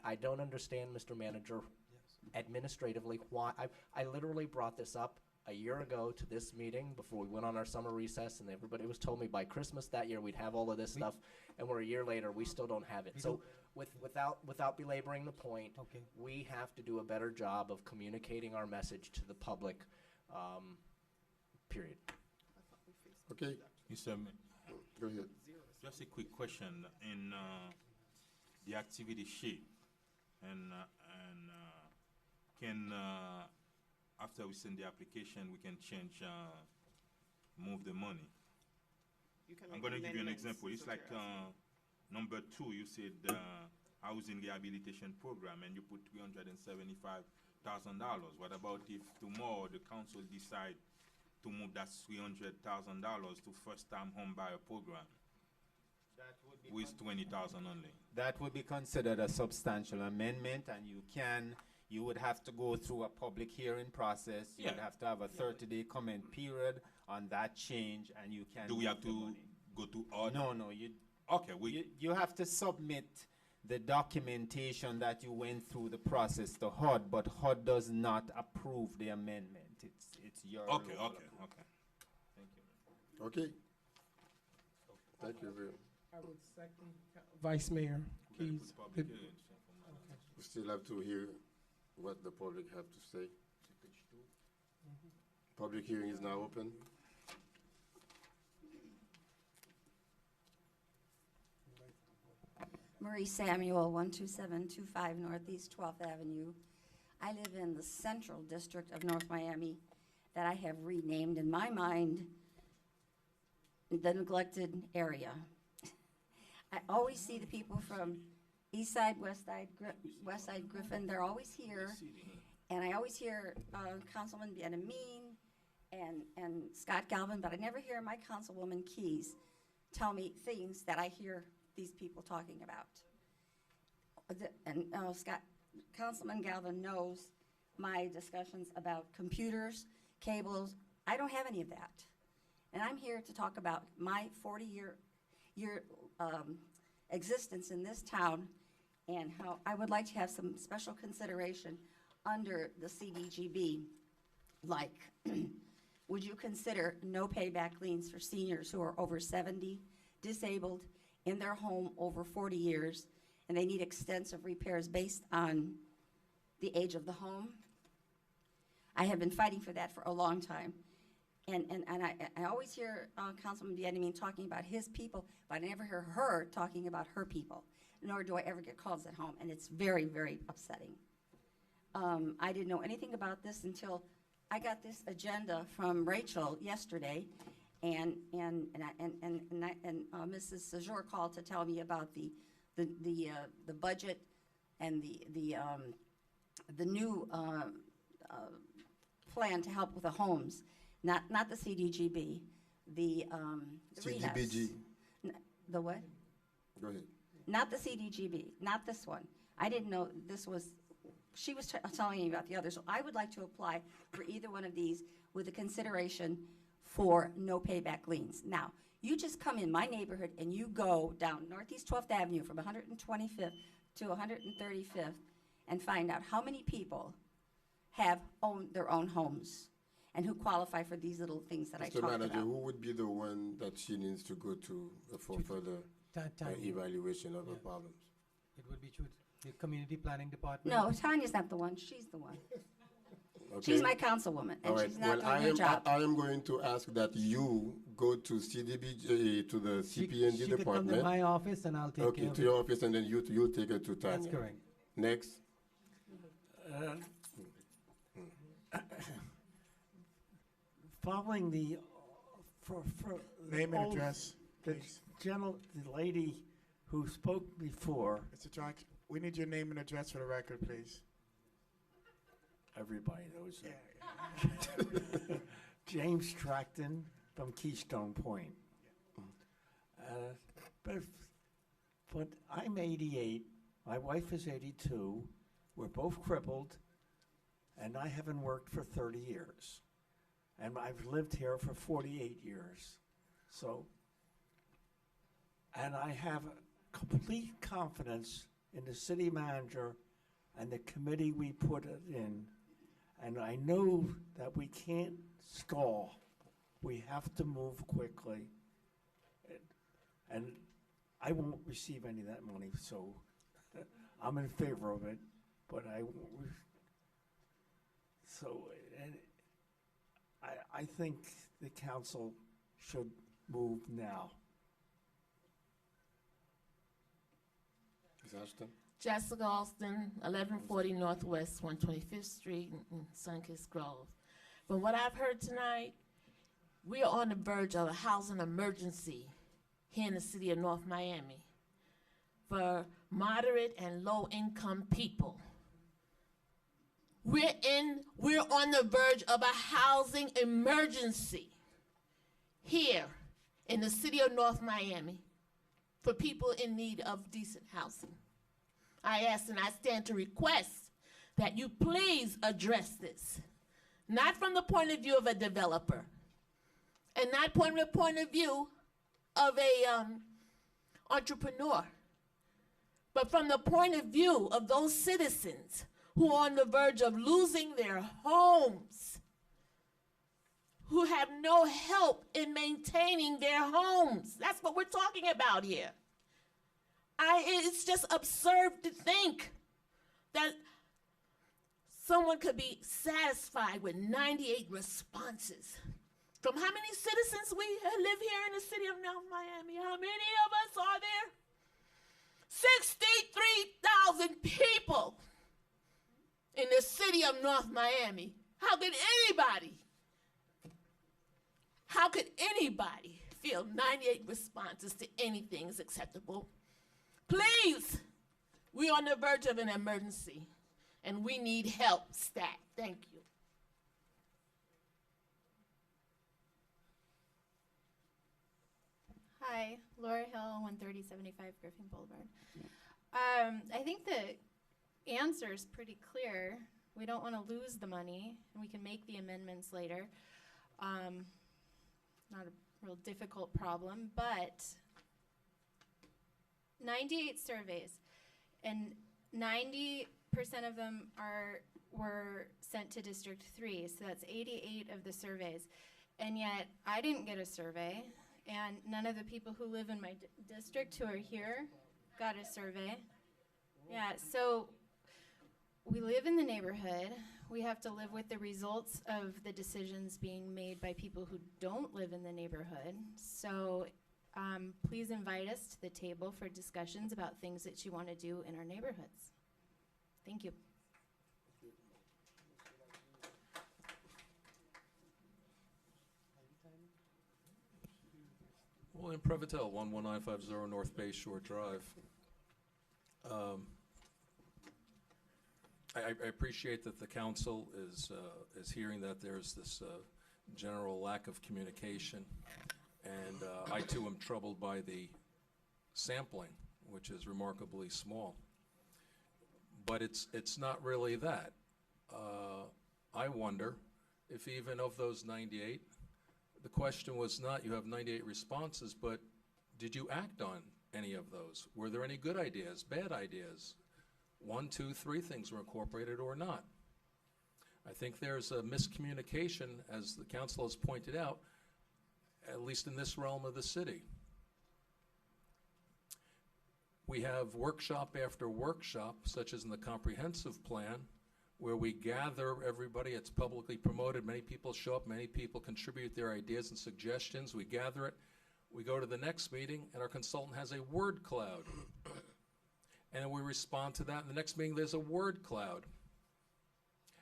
I don't understand, Mr. Manager, administratively why. I literally brought this up a year ago to this meeting before we went on our summer recess, and everybody was told me by Christmas that year we'd have all of this stuff, and we're a year later, we still don't have it. So without belaboring the point, Okay. we have to do a better job of communicating our message to the public, period. Okay, Mr. go ahead. Just a quick question. In the activity sheet, and can, after we send the application, we can change, move the money? You can I'm make gonna give you an amendments, example. is It's what like, you're asking. number 2, you said, housing rehabilitation program, and you put $375,000. What about if tomorrow the council decide to move that $300,000 to first-time home buyer program with 20,000 only? That would be considered a substantial amendment, and you would have to go through a public hearing process. You would Yeah. have to have a 30-day comment period on that change, and you can. Do we move have the to money. go to order? No, Okay, you have to submit the documentation that you went through the process to HUD, but HUD does not approve the amendment. It's your Okay, local okay, approval. okay. Thank you. Okay. Thank you very much. I would second Vice Mayor We gotta Keys. put public Did- hearing, so from- We still have to hear what the public have to say. Public hearing is now open. Marie Samuel, 12725 Northeast 12th Avenue. I live in the Central District of North Miami that I have renamed in my mind the neglected area. I always see the people from East Side, West Side Griffin, they're always here. And I always hear Councilman Bien-Amin and Scott Galvin, but I never hear my Councilwoman Keys tell me things that I hear these people talking about. And Councilman Galvin knows my discussions about computers, cables. I don't have any of that. And I'm here to talk about my 40-year existence in this town and how I would like to have some special consideration under the CDGB. Like, would you consider no payback liens for seniors who are over 70, disabled, in their home over 40 years, and they need extensive repairs based on the age of the home? I have been fighting for that for a long time. And I always always hear Councilman Bienemy talking about his people, but I never hear her talking about her people, nor do I ever get calls at home, and it's very, very upsetting. I didn't know anything about this until I got this agenda from Rachel yesterday, and Mrs. Sejour called to tell me about the budget and the new plan to help with the homes, not the CDGB, the rehabs. CDBG. The what? Go ahead. Not the CDGB, not this one. I didn't know this was, she was telling me about the other. So I would like to apply for either one of these with a consideration for no payback liens. Now, you just come in my neighborhood and you go down Northeast 12th Avenue from 125th to 135th and find out how many people have owned their own homes and who qualify for these little things that I Mr. talked Manager, about. who would be the one that she needs to go to for further Tanya. evaluation of her Yeah. problems? It would be true, the community planning department. No, Tanya's not the one, she's the one. Okay. She's my councilwoman, All and right. she's not Well, doing her job. I am going to ask that you go to CDBG, to the She CPND could come to department. my office and I'll take Okay, care of to it. your office, and then you'll take it to Tanya. That's correct. Next. Following the, for Name and old- address, the please. the lady who spoke before, Mr. Jackson, we need your name and address for the record, please. everybody knows Yeah, that. James Tracton from Keystone Point. But, but I'm 88, my wife is 82, we're both crippled, and I haven't worked for 30 years. And I've lived here for 48 years. So, and I have complete confidence in the city manager and the committee we put it in. And I know that we can't stall. We have to move quickly. And I won't receive any of that money, so I'm in favor of it, but I won't. So, and I think the council should move now. Ms. Ashton? Jessica Alston, 1140 Northwest 125th Street in Sunkist Grove. From what I've heard tonight, we are on the verge of a housing emergency here in the city of North Miami for moderate and low-income people. We're on the verge of a housing emergency here in the city of North Miami for people in need of decent housing. I ask and I stand to request that you please address this, not from the point of view of a developer, and not from the point of view of a entrepreneur, but from the point of view of those citizens who are on the verge of losing their homes, who have no help in maintaining their homes. That's what we're talking about here. It's just absurd to think that someone could be satisfied with 98 responses. From how many citizens we live here in the city of North Miami? How many of us are there? 63,000 people in the city of North Miami. How could anybody feel 98 responses to anything is acceptable? Please, we're on the verge of an emergency, and we need help stat. Thank you. Hi, Laura Hill, 13075 Griffin Boulevard. I think the answer is pretty clear. We don't want to lose the money, and we can make the amendments later. Not a real difficult problem, but 98 surveys, and 90% of them were sent to District 3, so that's 88 of the surveys. And yet, I didn't get a survey, and none of the people who live in my district who are here got a survey. Yeah, so we live in the neighborhood. we have to live with the results of the decisions being made by people who don't live in the neighborhood. So please invite us to the table for discussions about things that you want to do in our neighborhoods. Thank you. Well, in Prevotel, 11950 North Bay Shore Drive. I appreciate that the council is hearing that there's this general lack of communication, and I too am troubled by the sampling, which is remarkably small. But it's not really that. I wonder if even of those 98, the question was not you have 98 responses, but did you act on any of those? Were there any good ideas, bad ideas? 1, 2, 3 things were incorporated or not. I think there's a miscommunication, as the council has pointed out, at least in this realm of the city. We have workshop after workshop, such as in the comprehensive plan, where we gather everybody. It's publicly promoted. Many people show up. Many people contribute their ideas and suggestions. We gather it. We go to the next meeting, and our consultant has a word cloud. And then we respond to that. In the next meeting, there's a word cloud.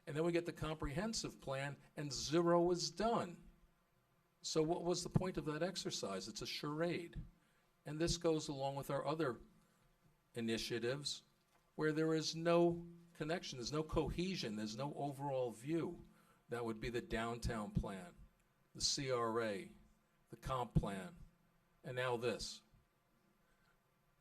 And then we get the comprehensive plan, and 0 is done. So what was the point of that exercise? It's a charade. And this goes along with our other initiatives where there is no connection, there's no cohesion, there's no overall view. That would be the downtown plan, the CRA, the comp plan, and now this.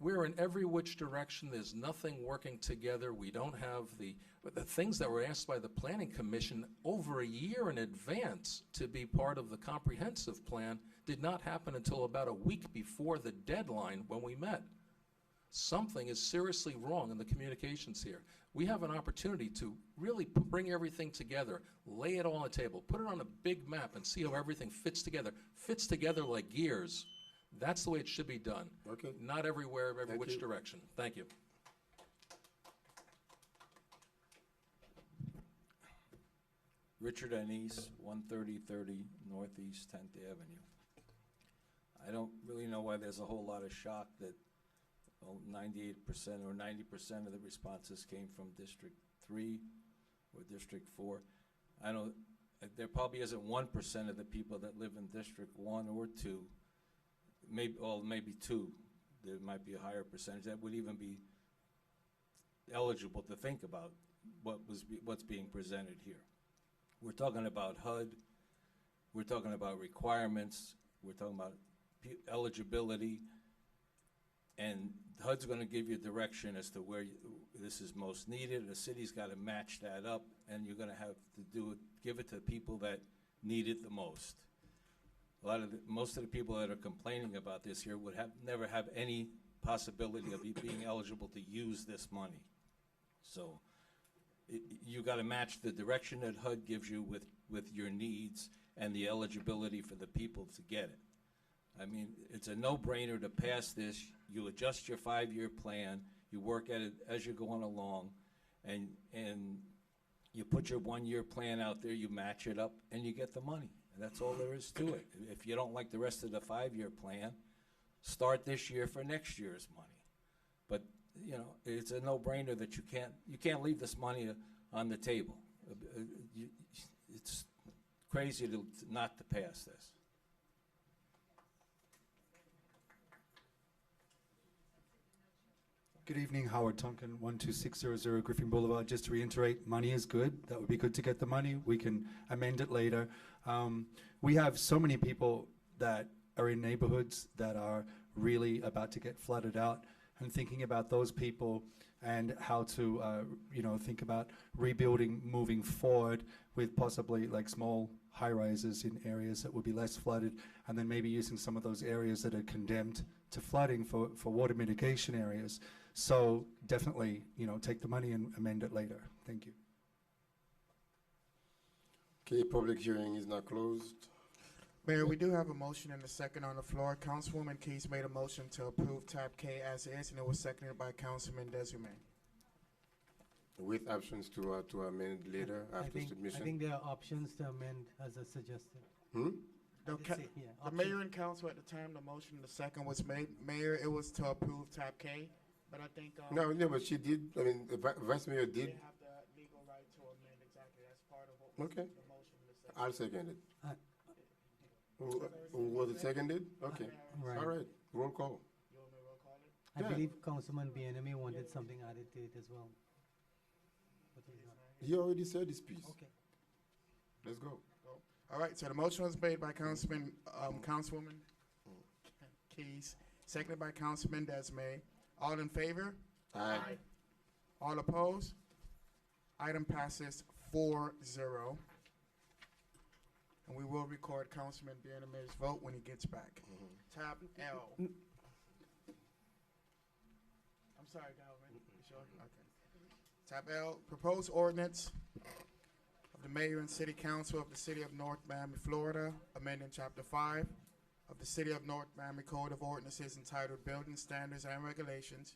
We're in every which direction. There's nothing working together. We don't have the things that were asked by the Planning Commission over a year in advance to be part of the comprehensive plan did not happen until about a week before the deadline when we met. Something is seriously wrong in the communications here. We have an opportunity to really bring everything together, lay it all on the table, put it on a big map and see how everything fits together like gears. That's the way it should be done. Okay. Not everywhere, every Thank which you. direction. Thank you. Richard Anise, 13030 Northeast 10th Avenue. I don't really know why there's a whole lot of shock that 98% or 90% of the responses came from District 3 or District 4. I don't, there probably isn't 1% of the people that live in District 1 or 2, maybe 2. There might be a higher percentage that would even be eligible to think about what's being presented here. We're talking about HUD, we're talking about requirements, we're talking about eligibility, and HUD's going to give you direction as to where this is most needed. The city's got to match that up, and you're going to have to give it to people that need it the most. Most of the people that are complaining about this here would never have any possibility of being eligible to use this money. So you got to match the direction that HUD gives you with your needs and the eligibility for the people to get it. I mean, it's a no-brainer to pass this. You adjust your 5-year plan, you work at it as you're going along, and you put your 1-year plan out there, you match it up, and you get the money. And that's all there is to it. If you don't like the rest of the 5-year plan, start this year for next year's money. But you know, it's a no-brainer that you can't leave this money on the table. It's crazy not to pass this. Good evening, Howard Tonkin, 12600 Griffin Boulevard. Just to reiterate, money is good. That would be good to get the money. We can amend it later. We have so many people that are in neighborhoods that are really about to get flooded out, and thinking about those people and how to, think about rebuilding moving forward with possibly like small high-rises in areas that would be less flooded, and then maybe using some of those areas that are condemned to flooding for water mitigation areas. So definitely, take the money and amend it later. Thank you. Okay, public hearing is now closed. Mayor, we do have a motion and a second on the floor. Councilwoman Keys made a motion to approve tab K as is, and it was seconded by Councilman Desume. With options to amend later I after think, submission? I think there are options to amend as I suggested. Hmm? The, Did ca- say, yeah, the mayor and council at the time the motion, the second was made. Mayor, it was to approve tab K, but I think No, but she did, I mean, the Vice Mayor they did. have the legal right to amend exactly. That's part of what was Okay. the motion. The second. I'll second it. Uh, Who was it seconded? Okay. Right. All right, roll call. You want me to roll call it? I Yeah. believe Councilman Bienemy wanted something added to it as well. But he's not. He already said his piece. Okay. Let's go. All right, so the motion was made by Councilwoman Keys, seconded by Councilman Desmay. All in favor? Aye. All opposed? Item passes 4-0. And we will record Councilman Bienem's vote when he gets back. Tab L. I'm sorry, Galvin. You sure? Okay. Tab L, proposed ordinance of the mayor and city council of the city of North Miami, Florida, amending chapter 5 of the city of North Miami Code of Ordinances entitled Building Standards and Regulations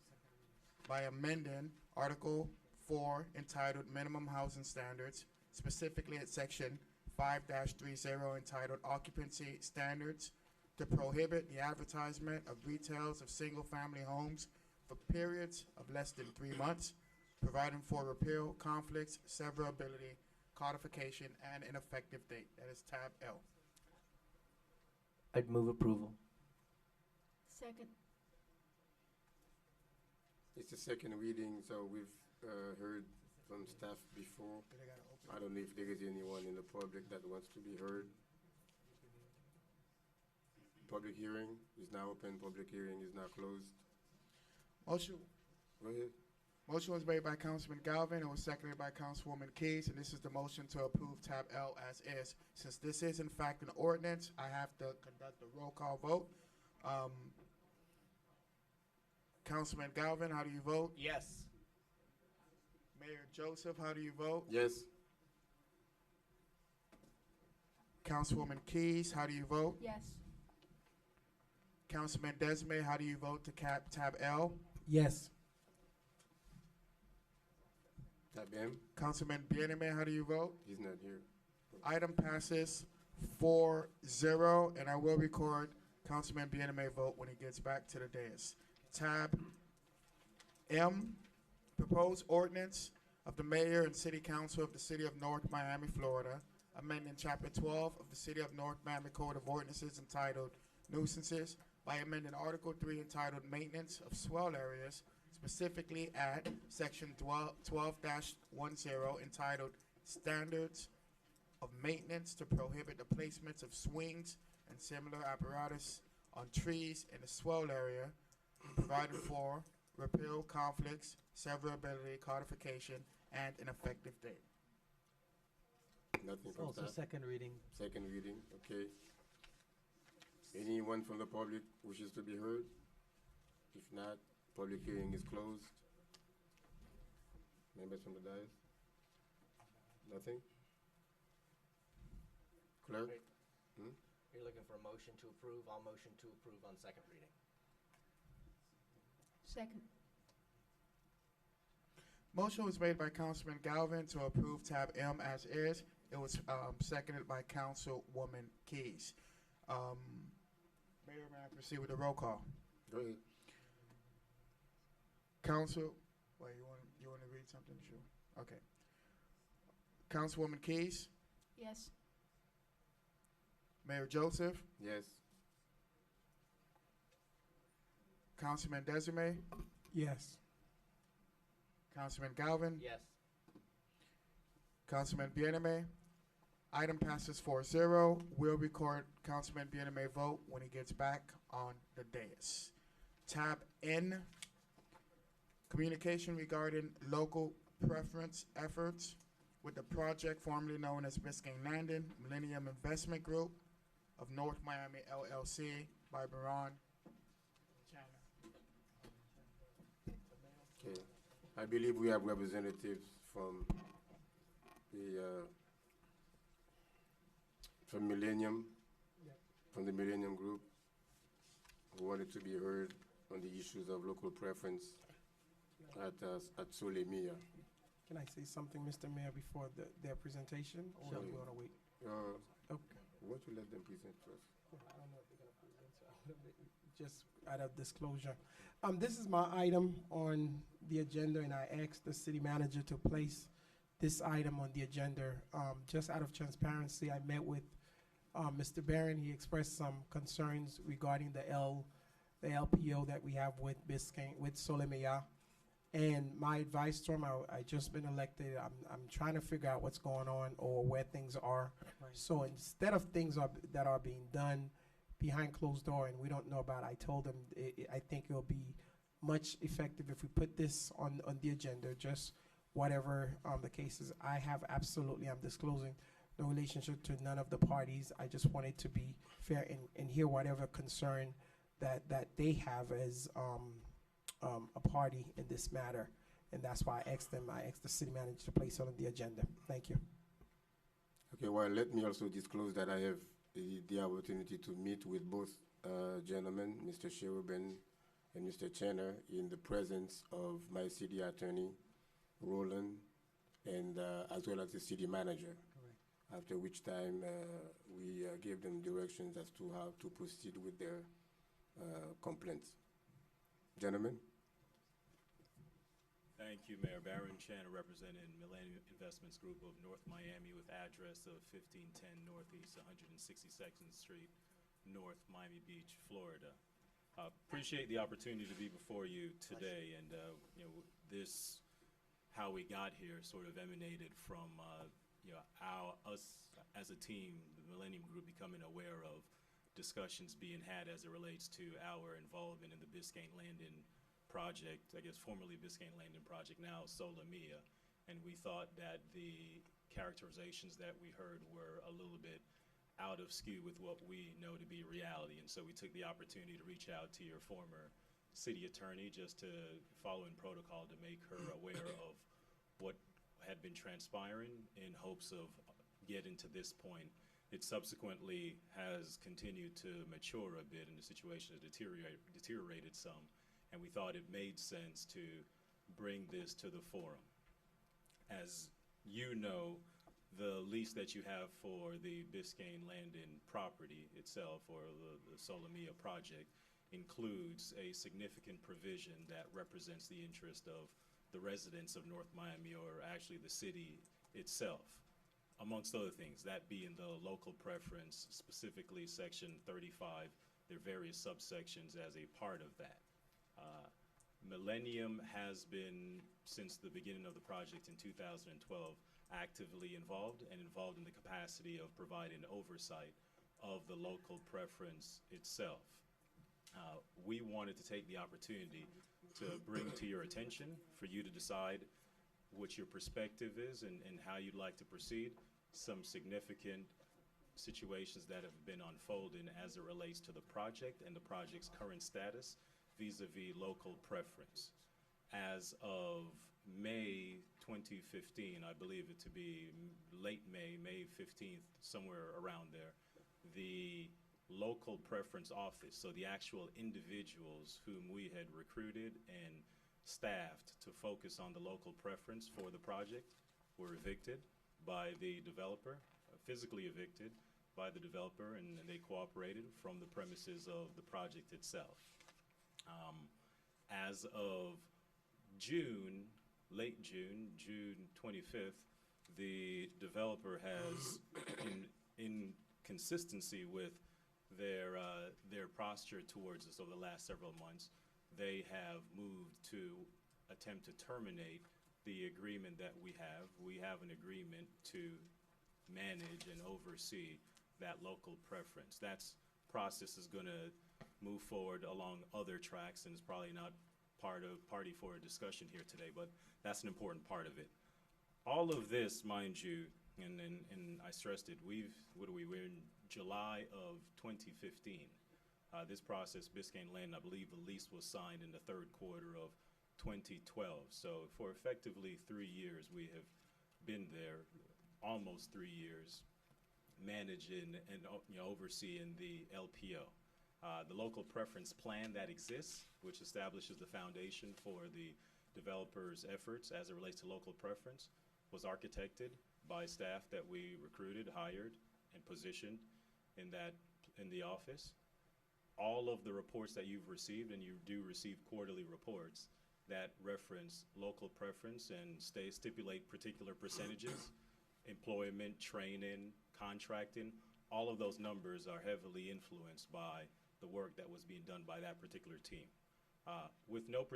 by amending Article 4 entitled Minimum Housing Standards, specifically at section 5-30 entitled Occupancy Standards, to prohibit the advertisement of retails of single-family homes for periods of less than 3 months, providing for repeal, conflicts, severability, codification, and an effective date. That is tab L. I'd move approval. Second. It's the second reading, so we've heard from staff before. I don't know if there is anyone in the public that wants to be heard. Public hearing is now open, public hearing is now closed. Motion. Go ahead. Motion was made by Councilman Galvin and was seconded by Councilwoman Keys, and this is the motion to approve tab L as is. Since this is in fact an ordinance, I have to conduct a roll call vote. Councilman Galvin, how do you vote? Yes. Mayor Joseph, how do you vote? Yes. Councilwoman Keys, how do you vote? Yes. Councilman Desmay, how do you vote to tab L? Yes. Tab M, Councilman Bieneme, how do you vote? he's not here. Item passes 4-0, and I will record Councilman Bieneme vote when he gets back to the dais. Tab M, proposed ordinance of the mayor and city council of the city of North Miami, Florida, amending chapter 12 of the city of North Miami Code of Ordinances entitled Nuisances by amending Article 3 entitled Maintenance of Swell Areas, specifically at section 12-10 entitled Standards of Maintenance to prohibit the placements of swings and similar apparatus on trees in the swell area, providing for repeal, conflicts, severability, codification, and an effective date. Nothing from Also staff? second reading. Second reading, okay. Anyone from the public wishes to be heard? If not, public hearing is closed. Members from the dais? Nothing? Clerk? You're looking for a motion to approve. I'll motion to approve on second reading. Second. Motion was made by Councilman Galvin to approve tab M as is. It was seconded by Councilwoman Keys. Mayor, may I proceed with the roll call? Go ahead. Council, wait, you want to read something? Sure. Okay. Councilwoman Keys, Yes. Mayor Joseph, Yes. Councilman Desiree, Yes. Councilman Galvin, Yes. Councilman Bieneme. Item passes 4-0. We'll record Councilman Bieneme vote when he gets back on the dais. Tab N, communication regarding local preference efforts with the project formerly known as Biscayne Landing Millennium Investment Group of North Miami LLC by Baron Chandler. Okay. I believe we have representatives from the, from Millennium, from the Millennium Group, who wanted to be heard on the issues of local preference at Solemia. Can I say something, Mr. Mayor, before their presentation, or Sure. do you want to wait? Okay. Why don't you let them present first? I don't know if they're gonna present, so I'm gonna just out of disclosure. This is my item on the agenda, and I asked the city manager to place this item on the agenda. Just out of transparency, I met with Mr. Barron. He expressed some concerns regarding the LPO that we have with Biscayne, with Solemia. And my advice to him, I just been elected. I'm trying to figure out what's going on or where things are. So instead of things that are being done behind closed door and we don't know about, I told him I think it'll be much effective if we put this on the agenda, just whatever the case is. I have absolutely, I'm disclosing no relationship to none of the parties. I just wanted to be fair and hear whatever concern that they have as a party in this matter. And that's why I asked the city manager to place it on the agenda. Thank you. Okay, well, let me also disclose that I have the opportunity to meet with both gentlemen, Mr. Cherubin and Mr. Channer, in the presence of my city attorney, Roland, and as well as the city manager. After which time we gave them directions as to how to proceed with their complaints. Gentlemen? Thank you, Mayor. Baron Channer, representing Millennium Investments Group of North Miami, with address of 1510 Northeast 162nd Street, North Miami Beach, Florida. Appreciate the opportunity to be before you today, and this, how we got here, sort of emanated from us as a team, the Millennium Group, becoming aware of discussions being had as it relates to our involvement in the Biscayne Landing project, I guess formerly Biscayne Landing project, now Solemia. And we thought that the characterizations that we heard were a little bit out of skew with what we know to be reality. And so we took the opportunity to reach out to your former city attorney just to follow in protocol to make her aware of what had been transpiring in hopes of getting to this point. It subsequently has continued to mature a bit, and the situation has deteriorated some. And we thought it made sense to bring this to the forum. As you know, the lease that you have for the Biscayne Landing property itself, or the Solemia project, includes a significant provision that represents the interest of the residents of North Miami, or actually the city itself, amongst other things, that being the local preference, specifically Section 35, there are various subsections as a part of that. Millennium has been, since the beginning of the project in 2012, actively involved in the capacity of providing oversight of the local preference itself. We wanted to take the opportunity to bring to your attention for you to decide what your perspective is and how you'd like to proceed, some significant situations that have been unfolding as it relates to the project and the project's current status vis-a-vis local preference. As of May 2015, I believe it to be late May 15th, somewhere around there, the local preference office, so the actual individuals whom we had recruited and staffed to focus on the local preference for the project, were evicted by the developer, physically evicted by the developer, and they cooperated from the premises of the project itself. As of June, late June, June 25th, the developer has, in consistency with their posture towards us over the last several months, they have moved to attempt to terminate the agreement that we have. We have an agreement to manage and oversee that local preference. That's process is going to move forward along other tracks, and it's probably not party for a discussion here today, but that's an important part of it. All of this, mind you, and I stressed it, we're in July of 2015. This process, Biscayne Landing, I believe the lease was signed in the third quarter of 2012. So for effectively 3 years, we have been there, almost 3 years, managing and overseeing the LPO. The local preference plan that exists, which establishes the foundation for the developer's efforts as it relates to local preference was architected by staff that we recruited, hired, and positioned in the office. All of the reports that you've received, and you do receive quarterly reports that reference local preference and stipulate particular percentages, employment, training, contracting, all of those numbers are heavily influenced by the work that was being done by that particular team. With no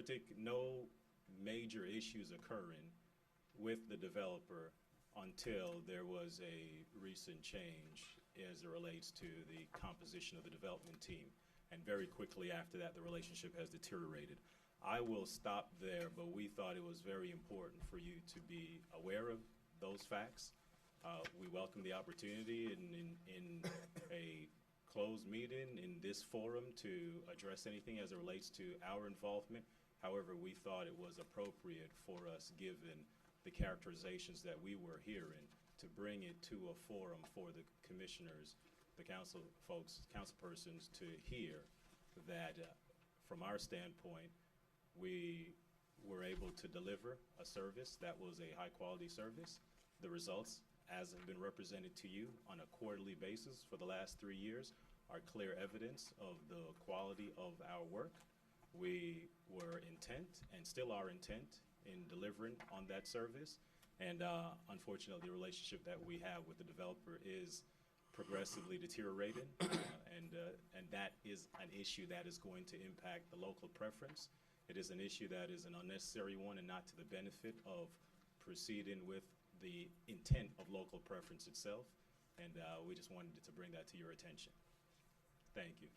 major issues occurring with the developer until there was a recent change as it relates to the composition of the development team. And very quickly after that, the relationship has deteriorated. I will stop there, but we thought it was very important for you to be aware of those facts. We welcome the opportunity in a closed meeting in this forum to address anything as it relates to our involvement. However, we thought it was appropriate for us, given the characterizations that we were hearing, to bring it to a forum for the commissioners, the council folks, council persons to hear that from our standpoint, we were able to deliver a service that was a high-quality service. The results, as have been represented to you on a quarterly basis for the last 3 years, are clear evidence of the quality of our work. We were intent and still are intent in delivering on that service. And unfortunately, the relationship that we have with the developer is progressively deteriorating, and that is an issue that is going to impact the local preference. It is an issue that is an unnecessary one and not to the benefit of proceeding with the intent of local preference itself. And we just wanted to bring that to your attention. Thank you.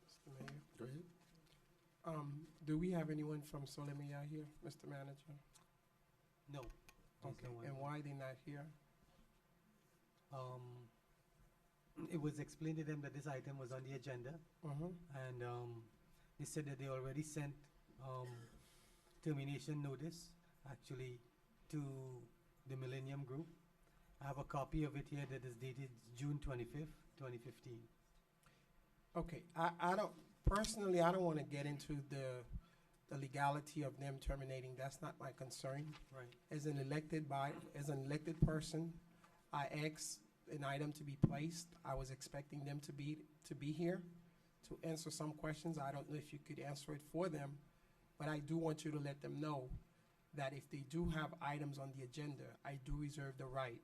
Mr. Mayor? Go ahead. Do we have anyone from Solemia here, Mr. Manager? No. there's Okay, no one. and why they not here? It was explained to them that this item was on the agenda, and they said that they already sent termination notice, actually, to the Millennium Group. I have a copy of it here that is dated June 25th, 2015. Okay, I don't, personally, I don't want to get into the legality of them terminating. That's not my concern. Right. As an elected person, I asked an item to be placed. I was expecting them to be here to answer some questions. I don't know if you could answer it for them, but I do want you to let them know that if they do have items on the agenda, I do reserve the right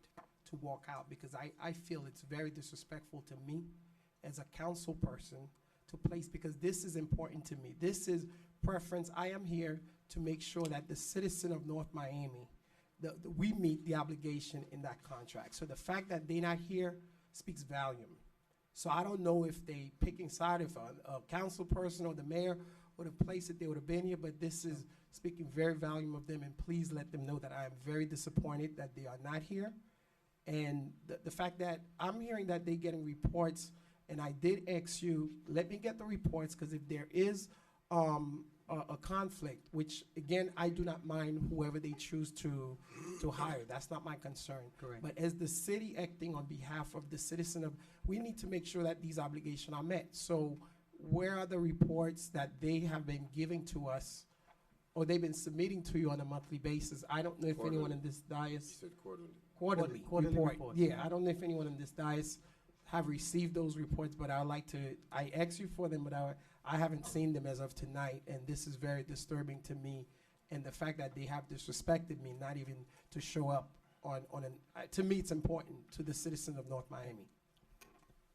to walk out, because I feel it's very disrespectful to me as a council person to place, because this is important to me. This is preference. I am here to make sure that the citizen of North Miami, we meet the obligation in that contract. So the fact that they're not here speaks volume. So I don't know if they picking side, if a council person or the mayor would have placed it, they would have been here, but this is speaking very volume of them, and please let them know that I am very disappointed that they are not here. And the fact that I'm hearing that they're getting reports, and I did ask you, let me get the reports, because if there is a conflict, which again, I do not mind whoever they choose to hire. That's not my concern. Correct. But as the city acting on behalf of the citizen of, we need to make sure that these obligations are met. So where are the reports that they have been giving to us, or they've been submitting to you on a monthly basis? I don't know if anyone in this dais. You said quarterly. Quarterly report. Yeah, I don't know if anyone in this dais have received those reports, but I would like to, I asked you for them, but I haven't seen them as of tonight, and this is very disturbing to me. And the fact that they have disrespected me, not even to show up on to me, it's important to the citizens of North Miami.